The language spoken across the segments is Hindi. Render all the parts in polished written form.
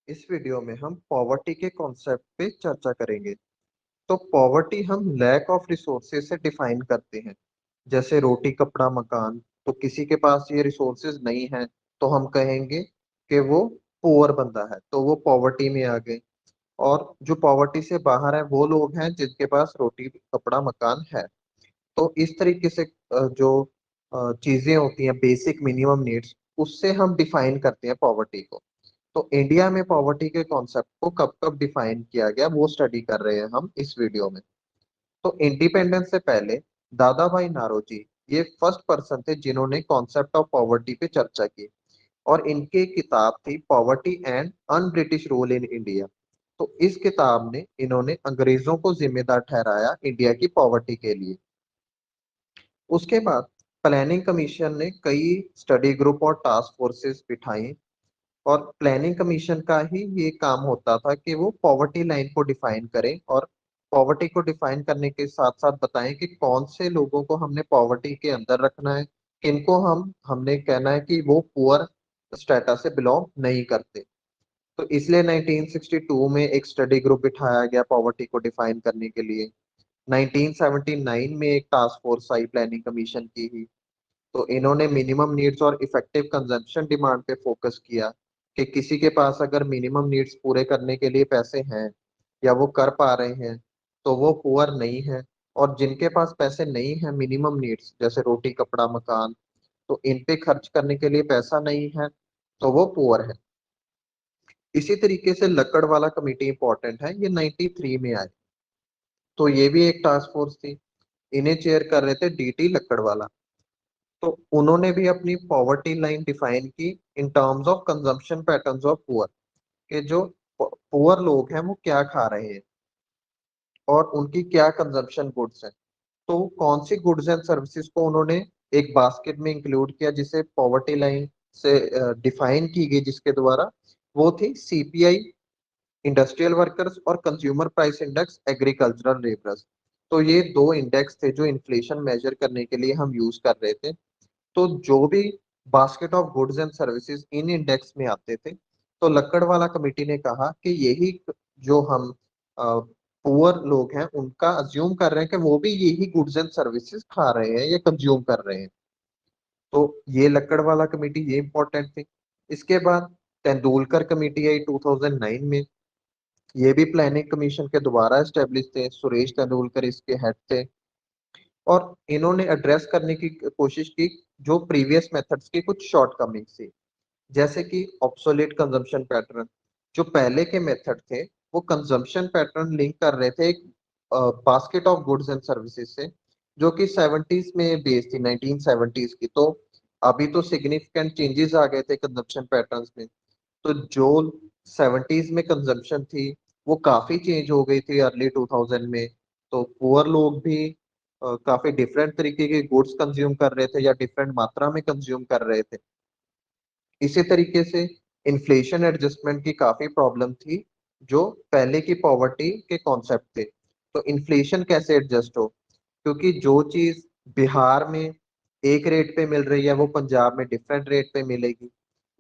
इस वीडियो में हम पॉवर्टी के कॉन्सेप्ट पे चर्चा करेंगे। तो पॉवर्टी हम लैक ऑफ रिसोर्सेज से डिफाइन करते हैं, जैसे रोटी कपड़ा मकान। तो किसी के पास ये रिसोर्सेज नहीं है तो हम कहेंगे कि वो पुअर बंदा है, तो वो पॉवर्टी में आ गए। और जो पॉवर्टी से बाहर है वो लोग हैं जिनके पास रोटी कपड़ा मकान है। तो इस तरीके से जो चीजें होती हैं बेसिक मिनिमम नीड्स, उससे हम डिफाइन करते हैं पॉवर्टी को। तो इंडिया में पॉवर्टी के कॉन्सेप्ट को कब कब डिफाइन किया गया वो स्टडी कर रहे हैं हम इस वीडियो में। तो इंडिपेंडेंस से पहले दादा भाई नारोजी ये फर्स्ट पर्सन थे जिन्होंने कॉन्सेप्ट ऑफ पॉवर्टी पे चर्चा की। और इनकी किताब थी poverty and un British rule in India. तो इस किताब ने इन्होंने अंग्रेजों को जिम्मेदार ठहराया इंडिया की पॉवर्टी के लिए। उसके बाद प्लानिंग कमीशन ने कई स्टडी ग्रुप और टास्क फोर्सेस बिठाई। और प्लानिंग कमीशन का ही ये काम होता था कि वो पॉवर्टी लाइन को डिफाइन करें, और पॉवर्टी को डिफाइन करने के साथ साथ बताएं कि कौन से लोगों को हमने पॉवर्टी के अंदर रखना है, किनको हमने कहना है कि वो पुअर स्टेटस से बिलोंग नहीं करते। तो इसलिए 1962 में एक स्टडी ग्रुप बिठाया गया पॉवर्टी को डिफाइन करने के लिए। 1979 में एक टास्क फोर्स आई प्लानिंग कमीशन की ही। तो इन्होंने मिनिमम नीड्स और इफेक्टिव कंजम्पशन डिमांड पे फोकस किया कि किसी के पास अगर मिनिमम नीड्स पूरे करने के लिए पैसे हैं या वो कर पा रहे हैं तो वो पुअर नहीं है। और जिनके पास पैसे नहीं है मिनिमम नीड्स जैसे रोटी कपड़ा मकान, तो इन पे खर्च करने के लिए पैसा नहीं है, तो वो पुअर है। इसी तरीके से लकड़ वाला कमेटी इंपॉर्टेंट है, ये 93 में आए। तो ये भी एक टास्क फोर्स थी, इन्हें चेयर कर रहे थे डीटी लक्कड़वाला। तो उन्होंने भी अपनी पॉवर्टी लाइन डिफाइन की in terms of consumption patterns of poor, कि जो पुअर लोग हैं वो क्या खा रहे हैं और उनकी क्या कंजम्पशन गुड्स हैं। तो कौन सी गुड्स एंड सर्विसेज को उन्होंने एक बास्केट में इंक्लूड किया जिसे पॉवर्टी लाइन से डिफाइन की गई, जिसके द्वारा वो थी सीपीआई इंडस्ट्रियल वर्कर्स और consumer price index agricultural labourers. तो ये दो इंडेक्स थे जो इन्फ्लेशन मेजर करने के लिए हम यूज कर रहे थे। तो जो भी basket of goods and services in index में आते थे, तो लक्कड़वाला कमेटी ने कहा कि यही जो हम पुअर लोग हैं उनका अज्यूम कर रहे हैं कि वो भी यही गुड्स एंड सर्विसेज खा रहे हैं या कंज्यूम कर रहे हैं। तो ये लक्कड़वाला कमेटी ये इंपॉर्टेंट थी। इसके बाद तेंदुलकर कमेटी आई 2009 में। ये भी प्लानिंग कमीशन के द्वारा एस्टेब्लिश थे, सुरेश तेंदुलकर इसके हेड थे। और इन्होंने एड्रेस करने की कोशिश की जो प्रीवियस मेथड्स की कुछ शॉर्टकमिंग्स थी, जैसे कि ऑब्सोलेट कंजम्पशन पैटर्न। जो पहले के मेथड थे वो कंजम्पशन पैटर्न लिंक कर रहे थे एक basket of goods and services से, जो कि 70s में बेस्ड थी, 1970s की। तो अभी तो सिग्निफिकेंट चेंजेस आ गए थे कंजम्पशन पैटर्न्स में। तो जो 70s में कंजम्पशन थी वो काफी चेंज हो गई थी अर्ली 2000 में। तो पुअर लोग भी काफी डिफरेंट तरीके के गुड्स कंज्यूम कर रहे थे या डिफरेंट मात्रा में कंज्यूम कर रहे थे। इसी तरीके से इन्फ्लेशन एडजस्टमेंट की काफी प्रॉब्लम थी जो पहले की पॉवर्टी के कॉन्सेप्ट थे। तो इन्फ्लेशन कैसे एडजस्ट हो, क्योंकि जो चीज बिहार में एक रेट पे मिल रही है वो पंजाब में डिफरेंट रेट पे मिलेगी।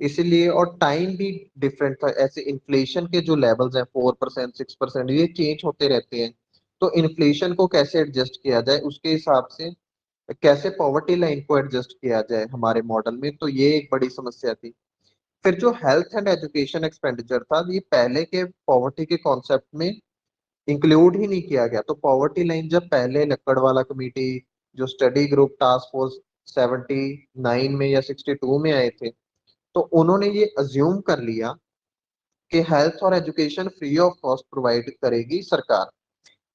इसलिए और टाइम भी डिफरेंट था। ऐसे इन्फ्लेशन के जो लेवल्स हैं 4% 6% ये चेंज होते रहते हैं। तो इन्फ्लेशन को कैसे एडजस्ट किया जाए उसके हिसाब से कैसे पॉवर्टी लाइन को एडजस्ट किया जाए हमारे मॉडल में, तो ये एक बड़ी समस्या थी। फिर जो हेल्थ एंड एजुकेशन एक्सपेंडिचर था ये पहले के पॉवर्टी के कॉन्सेप्ट में इंक्लूड ही नहीं किया गया। तो पॉवर्टी लाइन जब पहले लक्कड़वाला कमेटी जो स्टडी ग्रुप टास्क फोर्स 79 में या 62 में आए थे, तो उन्होंने ये अज्यूम कर लिया कि हेल्थ और education free of cost provide करेगी सरकार।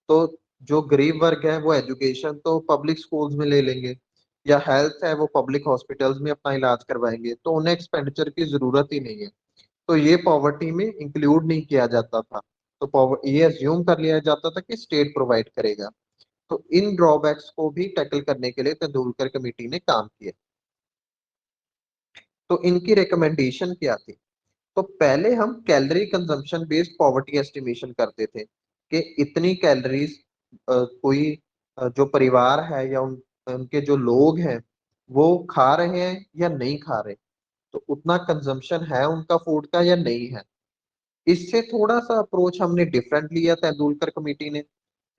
तो जो गरीब वर्ग है वो एजुकेशन तो पब्लिक स्कूल्स में ले लेंगे, या हेल्थ है वो पब्लिक हॉस्पिटल्स में अपना इलाज करवाएंगे, तो उन्हें एक्सपेंडिचर की जरूरत ही नहीं है। तो ये पॉवर्टी में इंक्लूड नहीं किया जाता था। तो ये अज्यूम कर लिया जाता था कि स्टेट प्रोवाइड करेगा। तो इन ड्रॉबैक्स को भी टैकल करने के लिए तेंदुलकर कमेटी ने काम किया। तो इनकी रिकमेंडेशन क्या थी। तो पहले हम calorie consumption based poverty estimation करते थे कि इतनी कैलोरीज कोई जो परिवार है या उनके जो लोग हैं वो खा रहे हैं या नहीं खा रहे, तो उतना कंजम्पशन है उनका फूड का या नहीं है। इससे थोड़ा सा अप्रोच हमने डिफरेंट लिया तेंदुलकर कमेटी ने।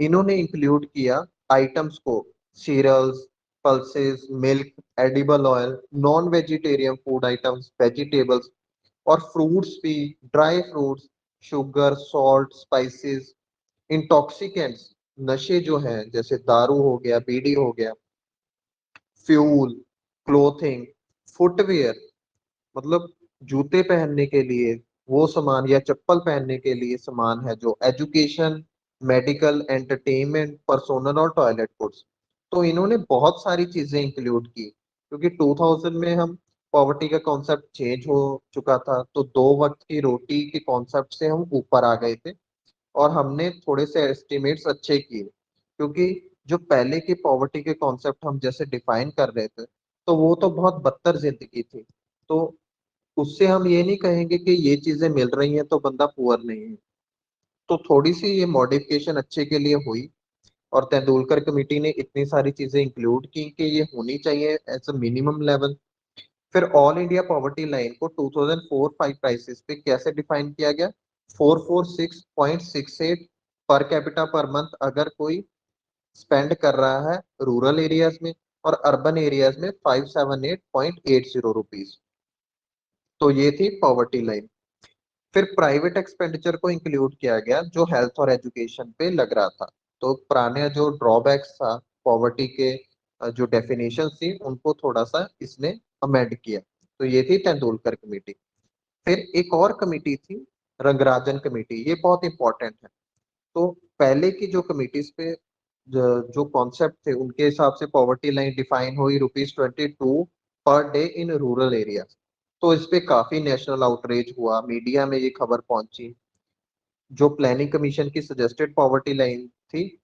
इन्होंने इंक्लूड किया आइटम्स को, cereals, pulses, milk, edible oil, non vegetarian food items, vegetables और फ्रूट्स भी, dry fruits, sugar, salt, spices, intoxicants, नशे जो हैं जैसे दारू हो गया, बीड़ी हो गया, फ्यूल, क्लोथिंग, फुटवेयर, मतलब जूते पहनने के लिए वो सामान या चप्पल पहनने के लिए सामान है, जो एजुकेशन, मेडिकल, एंटरटेनमेंट, पर्सोनल और टॉयलेट गुड्स। तो इन्होंने बहुत सारी चीजें इंक्लूड की, क्योंकि 2000 में हम पॉवर्टी का कॉन्सेप्ट चेंज हो चुका था, तो दो वक्त की रोटी के कॉन्सेप्ट से हम ऊपर आ गए थे। और हमने थोड़े से एस्टिमेट्स अच्छे किए, क्योंकि जो पहले की पॉवर्टी के कॉन्सेप्ट हम जैसे डिफाइन कर रहे थे, तो वो तो बहुत बदतर जिंदगी थी। तो उससे हम ये नहीं कहेंगे कि ये चीजें मिल रही हैं तो बंदा पुअर नहीं है। तो थोड़ी सी ये मॉडिफिकेशन अच्छे के लिए हुई, और तेंदुलकर कमेटी ने इतनी सारी चीजें इंक्लूड की कि ये होनी चाहिए एज अ मिनिमम लेवल। फिर ऑल इंडिया पॉवर्टी लाइन को 2004-5 क्राइसिस पे कैसे डिफाइन किया गया? 446.68 पर कैपिटा पर मंथ अगर कोई स्पेंड कर रहा है रूरल एरियाज में, और अर्बन एरियाज में 578.80 रुपीज। तो ये थी पॉवर्टी लाइन। फिर प्राइवेट एक्सपेंडिचर को इंक्लूड किया गया जो हेल्थ और एजुकेशन पे लग रहा था। तो पुराने जो ड्रॉबैक्स था पॉवर्टी के, जो डेफिनेशन थी उनको थोड़ा सा इसने अमेंड किया। तो ये थी तेंदुलकर कमेटी। फिर एक और कमेटी थी, रंगराजन कमेटी, ये बहुत इंपॉर्टेंट है। तो पहले की जो कमिटीज पे जो कॉन्सेप्ट थे उनके हिसाब से पॉवर्टी लाइन डिफाइन हुई ₹22 per day in rural area. तो इस पे काफी नेशनल आउटरीच हुआ, मीडिया में ये खबर पहुंची। जो प्लानिंग कमीशन की सजेस्टेड पॉवर्टी लाइन थी,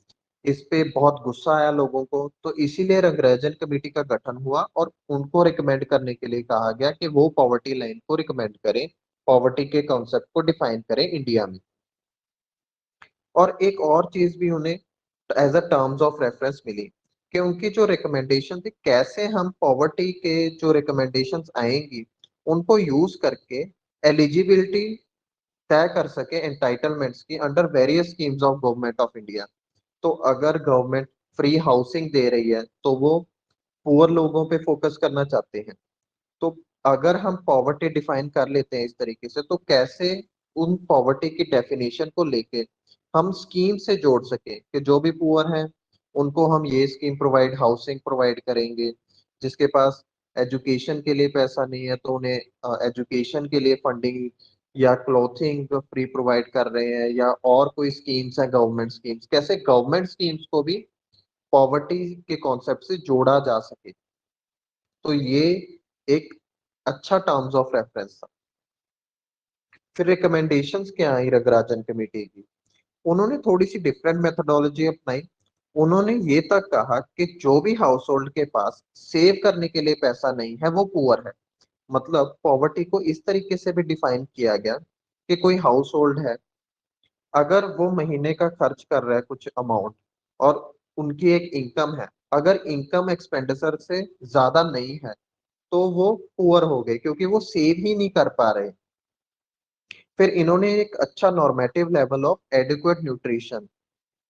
इस पे बहुत गुस्सा आया लोगों को, तो इसीलिए रंगराजन कमेटी का गठन हुआ और उनको रिकमेंड करने के लिए कहा गया कि वो पॉवर्टी लाइन को रिकमेंड करें, पॉवर्टी के कॉन्सेप्ट को डिफाइन करें इंडिया में। और एक और चीज भी उन्हें as a terms of reference मिली, कि उनकी जो रिकमेंडेशन थी कैसे हम पॉवर्टी के जो रिकमेंडेशंस आएंगी उनको यूज करके एलिजिबिलिटी तय कर सके एंटाइटलमेंट्स की under various schemes of government of India. तो अगर गवर्नमेंट फ्री हाउसिंग दे रही है तो वो पुअर लोगों पे फोकस करना चाहते हैं। तो अगर हम पॉवर्टी डिफाइन कर लेते हैं इस तरीके से, तो कैसे उन पॉवर्टी की डेफिनेशन को लेके हम स्कीम से जोड़ सके कि जो भी पुअर हैं उनको हम ये स्कीम प्रोवाइड, हाउसिंग प्रोवाइड करेंगे। जिसके पास एजुकेशन के लिए पैसा नहीं है तो उन्हें एजुकेशन के लिए फंडिंग या क्लोथिंग फ्री प्रोवाइड कर रहे हैं, या और कोई स्कीम्स है गवर्नमेंट स्कीम्स, कैसे गवर्नमेंट स्कीम्स को भी पॉवर्टी के कॉन्सेप्ट से जोड़ा जा सके। तो ये एक अच्छा टर्म्स ऑफ रेफरेंस था। फिर रिकमेंडेशंस क्या आई रंगराजन कमेटी की? उन्होंने थोड़ी सी डिफरेंट मेथोडोलॉजी अपनाई। उन्होंने ये तक कहा कि जो भी हाउस होल्ड के पास सेव करने के लिए पैसा नहीं है वो पुअर है। मतलब पॉवर्टी को इस तरीके से भी डिफाइन किया गया कि कोई हाउस होल्ड है, अगर वो महीने का खर्च कर रहा है कुछ अमाउंट, और उनकी एक इनकम है, अगर इनकम एक्सपेंडिचर से ज्यादा नहीं है, तो वो पुअर हो गए, क्योंकि वो सेव ही नहीं कर पा रहे। फिर इन्होंने एक अच्छा normative level of adequate nutrition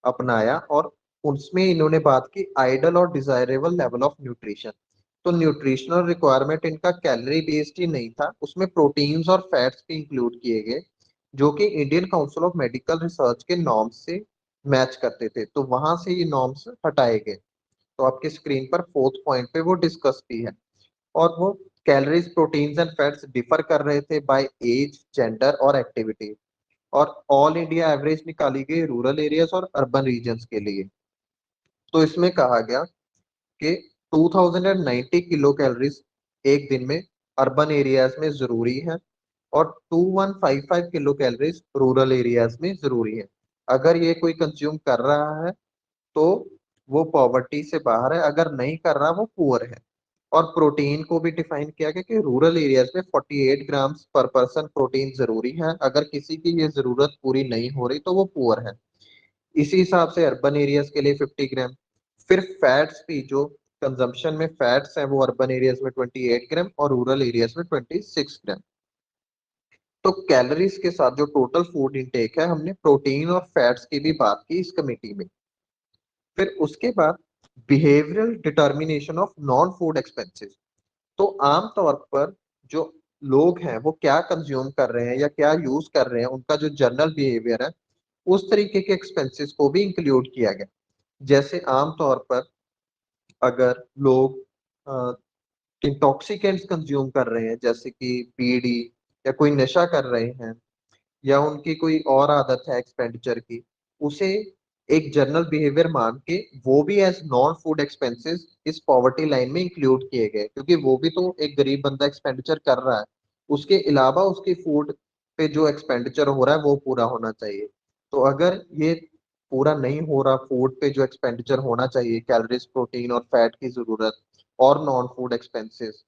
अपनाया, और उसमें इन्होंने बात की आइडल और डिजायरेबल लेवल ऑफ न्यूट्रिशन। तो न्यूट्रिशनल रिक्वायरमेंट इनका कैलोरी बेस्ड ही नहीं था, उसमें प्रोटीन्स और फैट्स भी इंक्लूड किए गए, जो कि Indian council of medical research के नॉर्म्स से मैच करते थे। तो वहां से ये नॉर्म्स हटाए गए। तो आपके स्क्रीन पर फोर्थ पॉइंट पे वो डिस्कस भी है। और वो calories, proteins and fats differ कर रहे थे बाय एज, जेंडर और एक्टिविटी। और ऑल इंडिया एवरेज निकाली गई रूरल एरियाज और अर्बन रीजन्स के लिए। तो इसमें कहा गया कि 2090 किलो कैलोरीज एक दिन में अर्बन एरियाज में जरूरी है, और 2155 किलो कैलोरीज रूरल एरियाज में जरूरी है। अगर ये कोई कंज्यूम कर रहा है तो वो पॉवर्टी से बाहर है, अगर नहीं कर रहा वो पुअर है। और प्रोटीन को भी डिफाइन किया गया कि रूरल एरियाज में 48 ग्राम्स पर पर्सन प्रोटीन जरूरी है, अगर किसी की ये जरूरत पूरी नहीं हो रही तो वो पुअर है। इसी हिसाब से अर्बन एरियाज के लिए 50 ग्राम। फिर फैट्स भी, जो कंजम्पशन में फैट्स हैं वो अर्बन एरियाज में 28 ग्राम और रूरल एरियाज में 26 ग्राम। तो कैलोरीज के साथ जो टोटल फूड इंटेक है, हमने प्रोटीन और फैट्स की भी बात की इस कमेटी में। फिर उसके बाद behavioural determination of non food expenses. तो आमतौर पर जो लोग हैं वो क्या कंज्यूम कर रहे हैं या क्या यूज कर रहे हैं, उनका जो जनरल बिहेवियर है, उस तरीके के एक्सपेंसेस को भी इंक्लूड किया गया। जैसे आमतौर पर अगर लोग इंटॉक्सिकेंट्स कंज्यूम कर रहे हैं, जैसे कि बीड़ी, या कोई नशा कर रहे हैं, या उनकी कोई और आदत है एक्सपेंडिचर की, उसे एक जनरल बिहेवियर मान के वो भी एज नॉन फूड एक्सपेंसेस इस पॉवर्टी लाइन में इंक्लूड किए गए, क्योंकि वो भी तो एक गरीब बंदा एक्सपेंडिचर कर रहा है, उसके अलावा उसकी फूड पे जो एक्सपेंडिचर हो रहा है वो पूरा होना चाहिए। तो अगर ये पूरा नहीं हो रहा, फूड पे जो एक्सपेंडिचर होना चाहिए, कैलोरीज, प्रोटीन और फैट की जरूरत और नॉन फूड एक्सपेंसेस,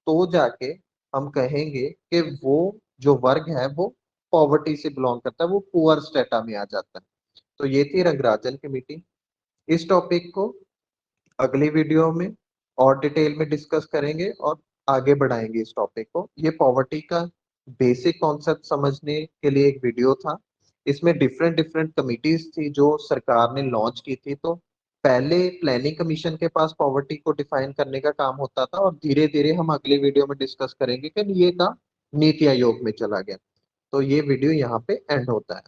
तो जाके हम कहेंगे कि वो जो वर्ग है वो पॉवर्टी से बिलोंग करता है, वो पुअर स्टेटा में आ जाता है। तो ये थी रंगराजन कमेटी। इस टॉपिक को अगली वीडियो में और डिटेल में डिस्कस करेंगे और आगे बढ़ाएंगे इस टॉपिक को। ये पॉवर्टी का बेसिक कॉन्सेप्ट समझने के लिए एक वीडियो था। इसमें डिफरेंट डिफरेंट कमिटीज थी जो सरकार ने लॉन्च की थी। तो पहले प्लानिंग कमीशन के पास पॉवर्टी को डिफाइन करने का काम होता था, और धीरे धीरे हम अगली वीडियो में डिस्कस करेंगे कि ये का नीति आयोग में चला गया। तो ये वीडियो यहाँ पे एंड होता है।